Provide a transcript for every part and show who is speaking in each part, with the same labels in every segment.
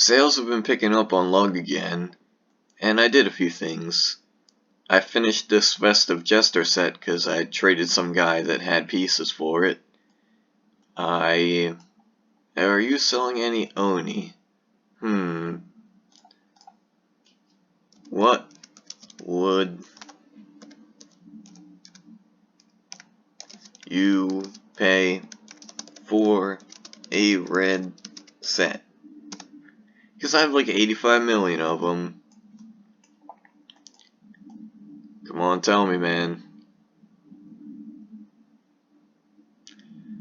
Speaker 1: Sales have been picking up on Lugh again, and I did a few things. I finished this Festive Jester set because I traded some guy that had pieces for it. Are you selling any Oni? What would you pay for a red set? Because I have like 85 million of them. Come on, tell me, man.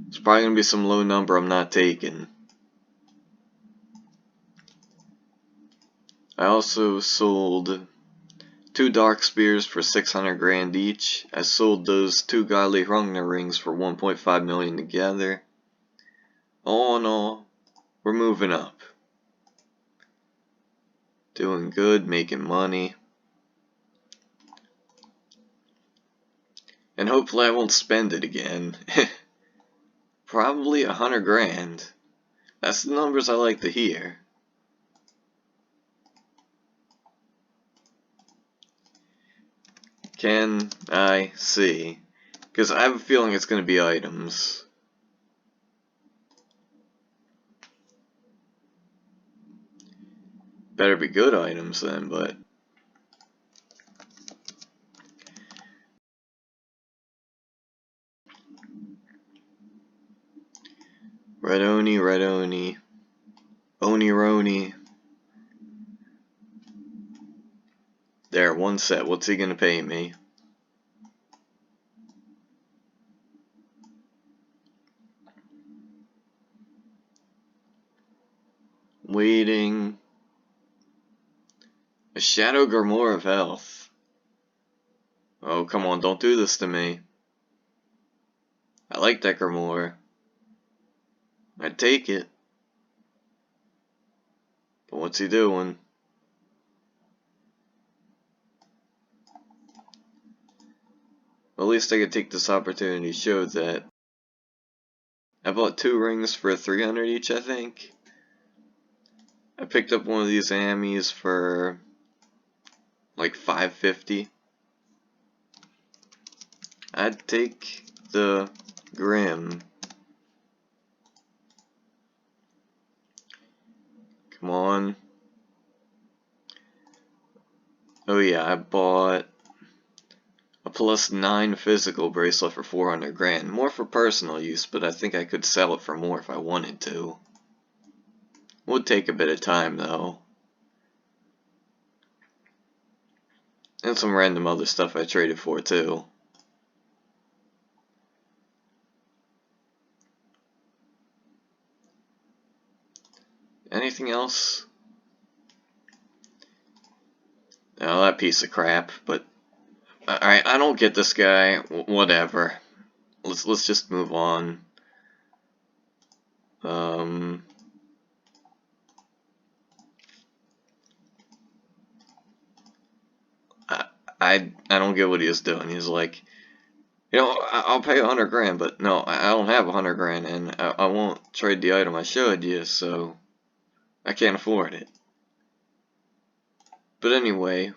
Speaker 1: It's probably gonna be some low number I'm not taking. I also sold 2 Dark Spears for 600 grand each. I sold those 2 Godly Hrungner rings for 1.5 million together. All in all, we're moving up. Doing good, making money. And hopefully I won't spend it again. Probably 100 grand. That's the numbers I like to hear. Can I see? Because I have a feeling it's going to be items. Better be good items then, but... Red Oni, Red Oni. Oni Roni. There, 1 set. What's he gonna pay me? Waiting. A Shadow Grimoire of Health. Oh, come on, don't do this to me. I like that Grimoire. I'd take it. But what's he doing? Well, at least I could take this opportunity to show that. I bought 2 rings for 300 each, I think. I picked up one of these Amis for like 550. I'd take the Grim. Come on. Oh yeah, I bought a +9 physical bracelet for 400 grand. More for personal use, but I think I could sell it for more if I wanted to. Would take a bit of time though. And some random other stuff I traded for too. Anything else? Oh, that piece of crap, but alright, I don't get this guy. Whatever. Let's just move on. I don't get what he was doing. He's like, you know, I'll pay 100 grand, but no, I don't have 100 grand, and I won't trade the item I showed you, so I can't afford it. But anyway,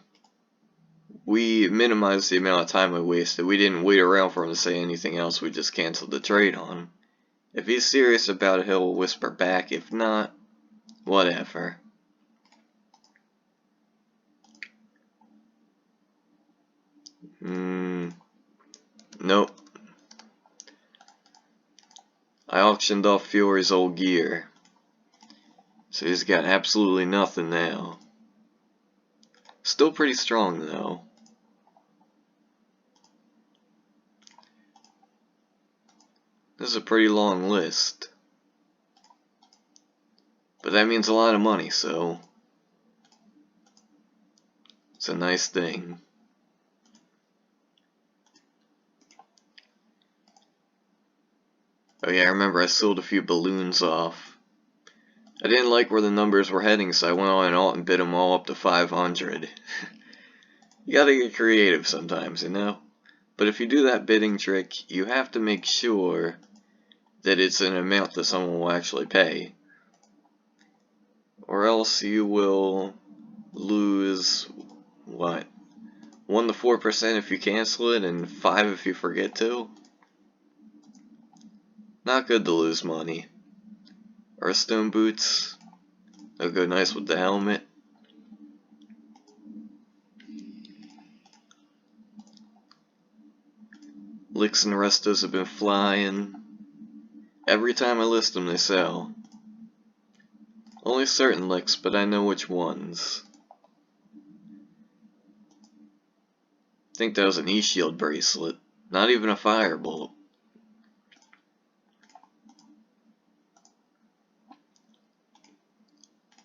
Speaker 1: we minimized the amount of time I wasted. We didn't wait around for him to say anything else. We just canceled the trade on him. If he's serious about it, he'll whisper back. If not, whatever. Nope. I auctioned off Fury's old gear. So he's got absolutely nothing now. Still pretty strong though. This is a pretty long list. But that means a lot of money, so it's a nice thing. Oh yeah, I remember I sold a few balloons off. I didn't like where the numbers were heading, so I went on and alt and bid them all up to 500. You gotta get creative sometimes, you know? But if you do that bidding trick, you have to make sure that it's an amount that someone will actually pay. or else you will lose, what, 1 to 4% if you cancel it, and 5 if you forget to. Not good to lose money. Earthstone boots, they'll go nice with the helmet. Licks and restos have been flying. Every time I list them, they sell. Only certain licks, but I know which ones. I think that was an E-Shield bracelet, not even a firebolt.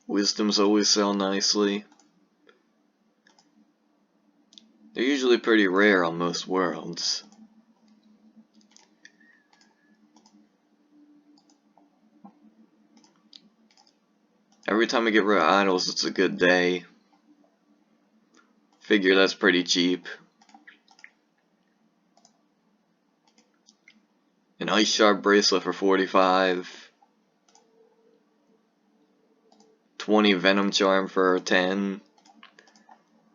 Speaker 1: Wisdoms always sell nicely. They're usually pretty rare on most worlds. Every time I get rid of idols, it's a good day. Figure that's pretty cheap. An Ice Shard bracelet for 45. 20 Venom Charm for 10.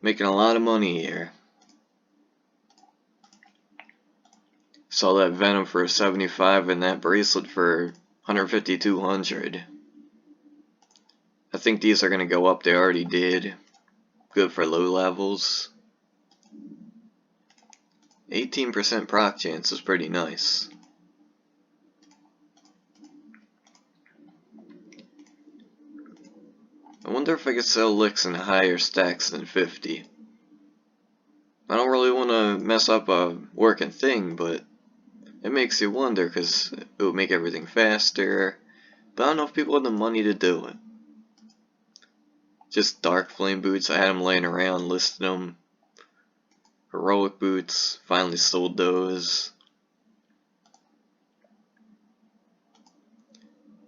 Speaker 1: Making a lot of money here. Saw that Venom for 75 and that bracelet for 150, 200. I think these are going to go up. They already did. Good for low levels. 18% proc chance is pretty nice. I wonder if I could sell licks in higher stacks than 50. I don't really want to mess up a working thing, but it makes you wonder because it would make everything faster. But I don't know if people have the money to do it. Just Dark Flame boots, I had them laying around, listed them. Heroic boots, finally sold those.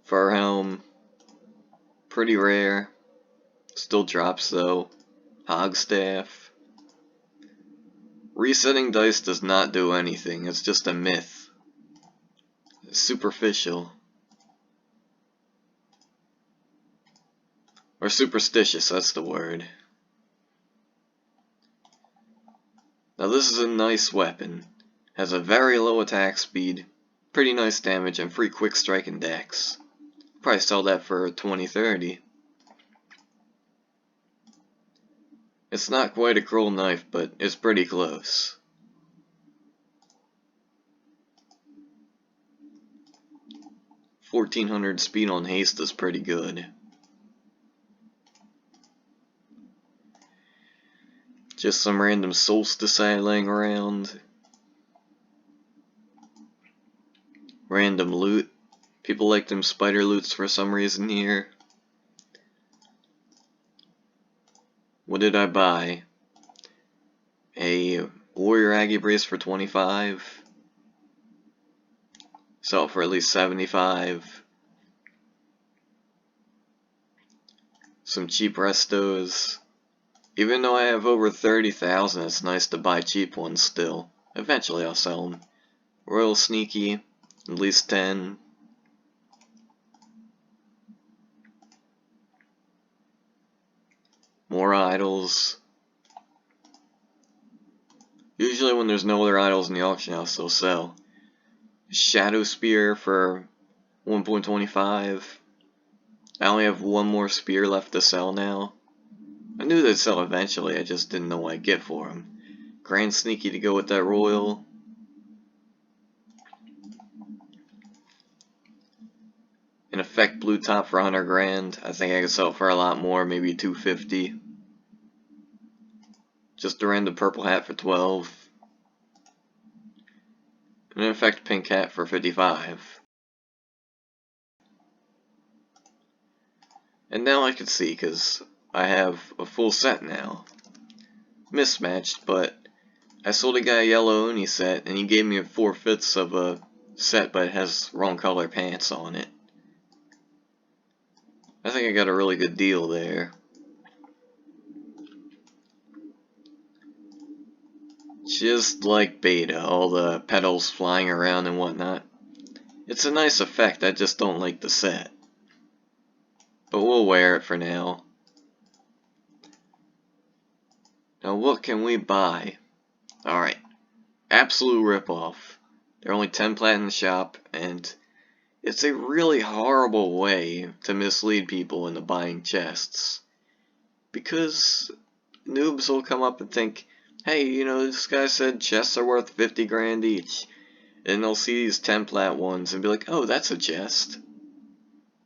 Speaker 1: Fur helm, pretty rare. Still drops though. Hog staff. Resetting dice does not do anything, it's just a myth. It's superficial. Or superstitious, that's the word. Now this is a nice weapon. Has a very low attack speed, pretty nice damage, and free quick strike and dex. Probably sell that for 20-30. It's not quite a cruel knife, but it's pretty close. $1,400 speed on haste is pretty good. Just some random solstice laying around. Random loot. People like them spider loots for some reason here. What did I buy? A Warrior Aggie brace for 25. Sell it for at least 75. Some cheap restos. Even though I have over 30,000, it's nice to buy cheap ones still. Eventually I'll sell them. Royal Sneaky, at least 10. More idols. Usually when there's no other idols in the auction house, they'll sell. Shadow Spear for 1.25. I only have one more spear left to sell now. I knew they'd sell eventually, I just didn't know what I'd get for them. Grand Sneaky to go with that royal. An Effect Blue Top for 100 grand. I think I could sell it for a lot more, maybe 250. Just a random purple hat for 12. An Effect Pink hat for 55. And now I can see, because I have a full set now. Mismatched, but I sold a guy a yellow Oni set, and he gave me 4/5 of a set, but it has wrong color pants on it. I think I got a really good deal there. Just like beta, all the petals flying around and whatnot. It's a nice effect, I just don't like the set. but we'll wear it for now. Now what can we buy? Alright, absolute ripoff. They're only 10 plat in the shop, and it's a really horrible way to mislead people into buying chests. Because noobs will come up and think, hey, you know, this guy said chests are worth 50 grand each. And they'll see these 10 plat ones and be like, oh, that's a chest.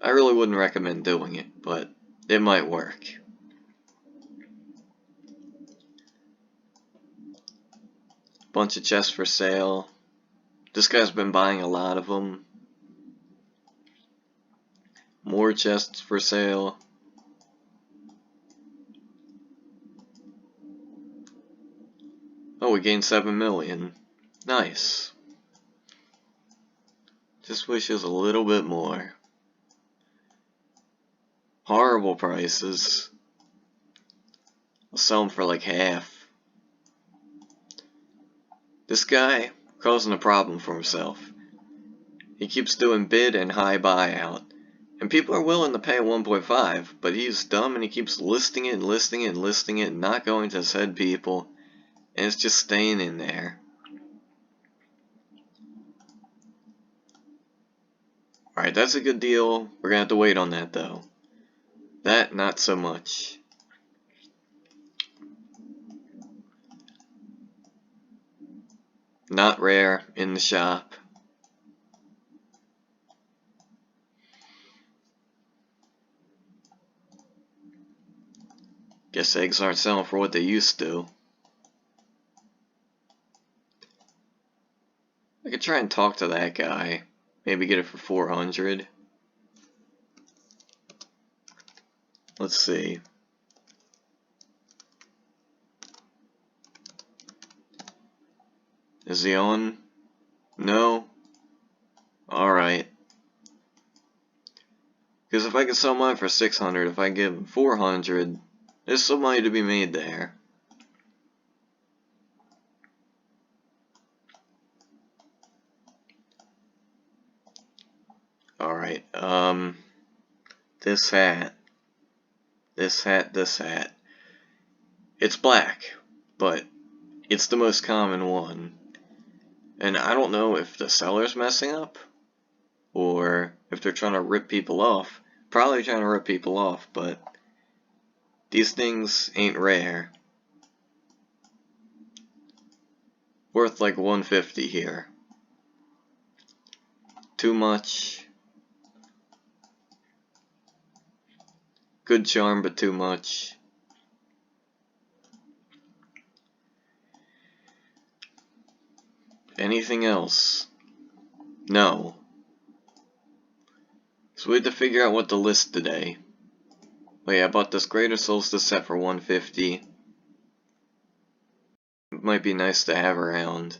Speaker 1: I really wouldn't recommend doing it, but it might work. Bunch of chests for sale. This guy's been buying a lot of them. More chests for sale. Oh, we gained 7 million. Nice. Just wish it was a little bit more. Horrible prices. I'll sell them for like half. This guy causing a problem for himself. He keeps doing bid and high buyout. And people are willing to pay 1.5, but he's dumb and he keeps listing it and listing it and listing it and not going to said people. And it's just staying in there. Alright, that's a good deal. We're gonna have to wait on that though. That, not so much. Not rare in the shop. Guess eggs aren't selling for what they used to. I could try and talk to that guy. Maybe get it for 400. Let's see. Is he on? No? Alright. Because if I can sell mine for 600, if I give him 400, there's some money to be made there. Alright, this hat. This hat. It's black, but it's the most common one. And I don't know if the seller's messing up, or if they're trying to rip people off. Probably trying to rip people off, but these things ain't rare. Worth like 150 here. Too much. Good charm, but too much. Anything else? No. So we had to figure out what to list today. Wait, I bought this Greater Solstice set for 150. It might be nice to have around.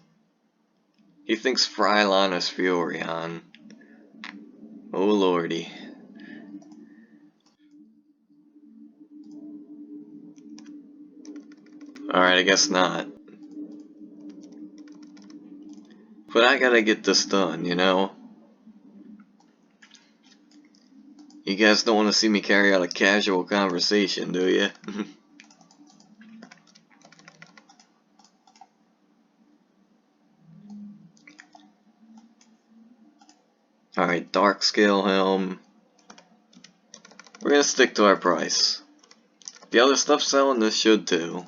Speaker 1: He thinks Furyion is Furyion. Oh lordy. Alright, I guess not. But I gotta get this done, you know? You guys don't want to see me carry out a casual conversation, do you? Alright, dark scale helm. We're gonna stick to our price. The other stuff selling, this should too.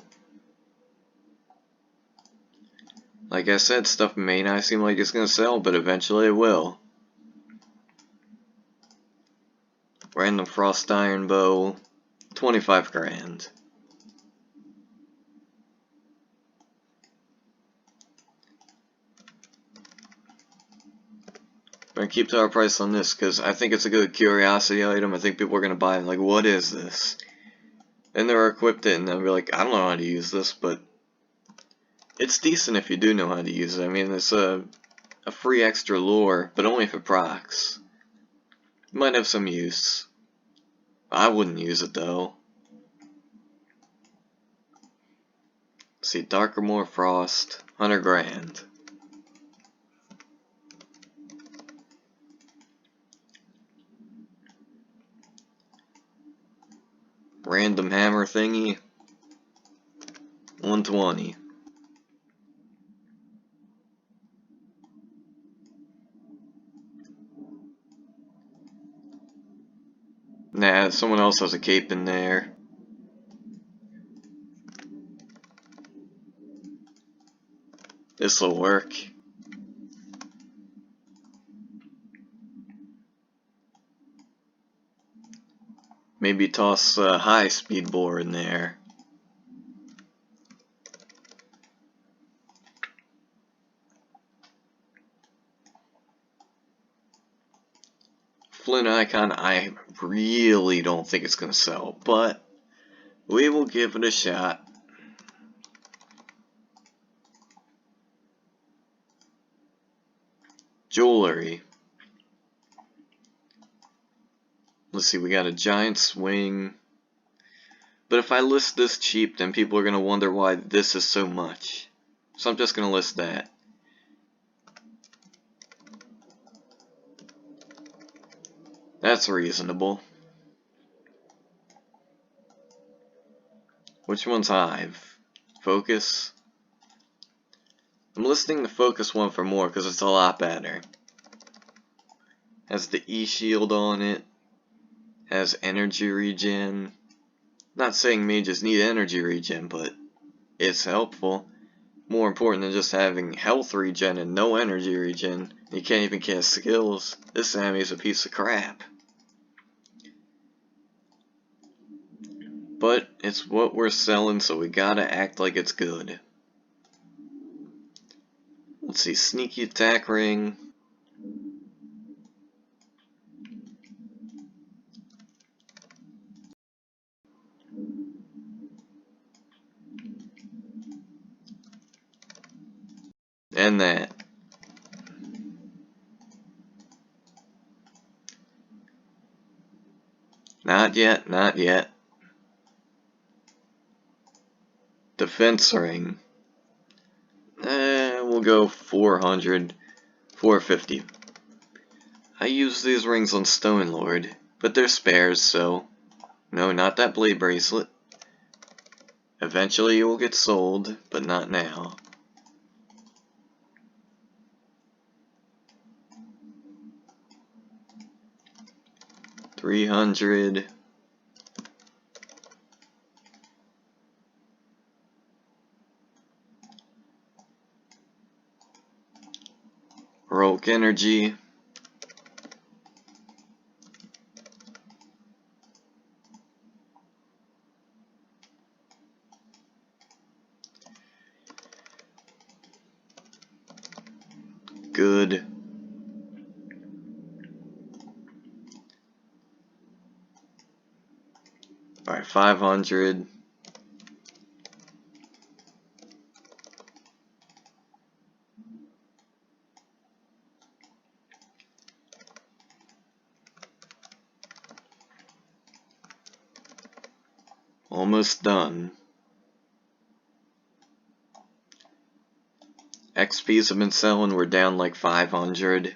Speaker 1: Like I said, stuff may not seem like it's gonna sell, but eventually it will. Random frost iron bow, 25 grand. We're gonna keep to our price on this because I think it's a good curiosity item. I think people are gonna buy it like, what is this? And they're equipped it and they'll be like, I don't know how to use this, but it's decent if you do know how to use it. I mean, it's a free extra lure, but only if it procs. It might have some use. I wouldn't use it though. Let's see, darker, more frost, 100 grand. Random hammer thingy. 120. Nah, someone else has a cape in there. This'll work. Maybe toss a high-speed boar in there. Flint icon, I really don't think it's gonna sell, but we will give it a shot. Jewelry. Let's see, we got a giant swing. But if I list this cheap, then people are gonna wonder why this is so much. So I'm just gonna list that. That's reasonable. Which one's Hive? Focus? I'm listing the Focus one for more because it's a lot better. Has the E-shield on it. Has energy regen. Not saying mages need energy regen, but it's helpful. More important than just having health regen and no energy regen. You can't even cast skills. This enemy's a piece of crap. But it's what we're selling, so we gotta act like it's good. Let's see, sneaky attack ring. And that. Not yet, not yet. Defense ring. We'll go 400, 450. I use these rings on Stone Lord, but they're spares, so... No, not that blade bracelet. Eventually it will get sold, but not now. $300. Heroic energy. Good. Alright, 500. Almost done. XPs have been selling, we're down like 500.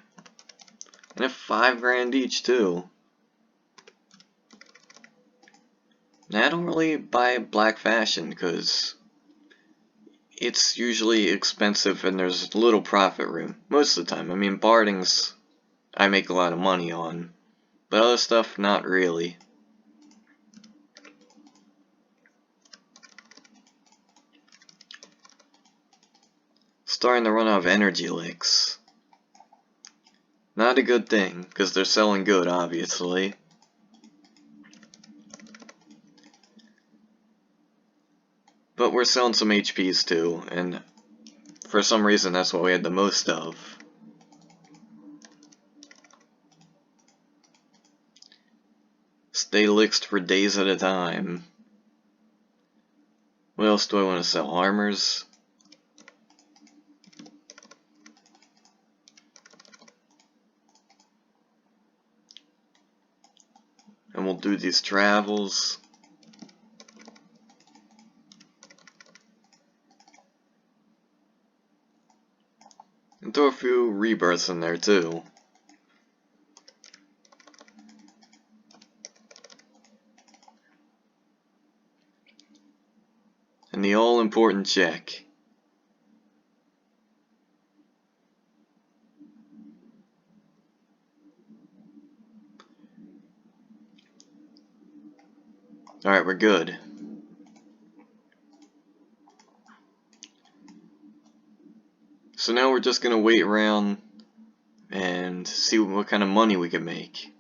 Speaker 1: And if 5 grand each too. Now, I don't really buy black fashion because it's usually expensive and there's little profit room. Most of the time. I mean, bardings I make a lot of money on. But other stuff, not really. Starting to run out of energy licks. Not a good thing, because they're selling good, obviously. But we're selling some HPs too, and for some reason that's what we had the most of. Stay licked for days at a time. What else do I want to sell? Armors? And we'll do these travels. And throw a few rebirths in there too. And the all-important check. Alright, we're good. So now we're just gonna wait around and see what kind of money we can make.